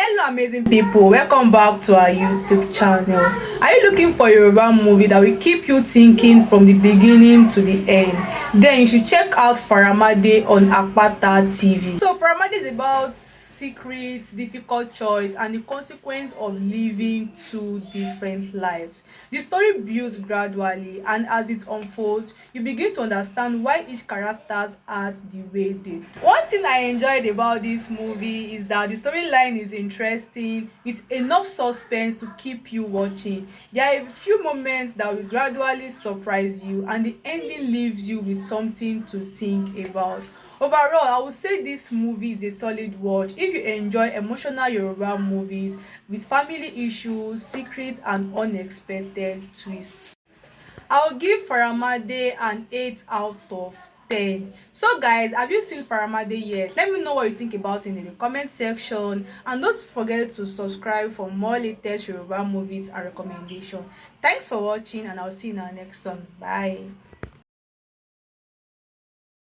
Hello amazing people, welcome back to our YouTube channel. Are you looking for a Yoruba movie that will keep you thinking from the beginning to the end? Then you should check out Faramade on Akpata TV. So Faramade is about secret, difficult choice and the consequence of living two different lives. The story builds gradually, and as it unfolds, you begin to understand why each characters act the way they do. One thing I enjoyed about this movie is that the storyline is interesting with enough suspense to keep you watching. There are a few moments that will gradually surprise you, and the ending leaves you with something to think about. Overall, I would say this movie is a solid watch if you enjoy emotional Yoruba movies with family issues, secret and unexpected twists. I'll give Faramade an 8 out of 10. So guys, have you seen Faramade yet? Let me know what you think about it in the comment section, and don't forget to subscribe for more latest Yoruba movies and recommendations. Thanks for watching, and I'll see you in our next one. Bye.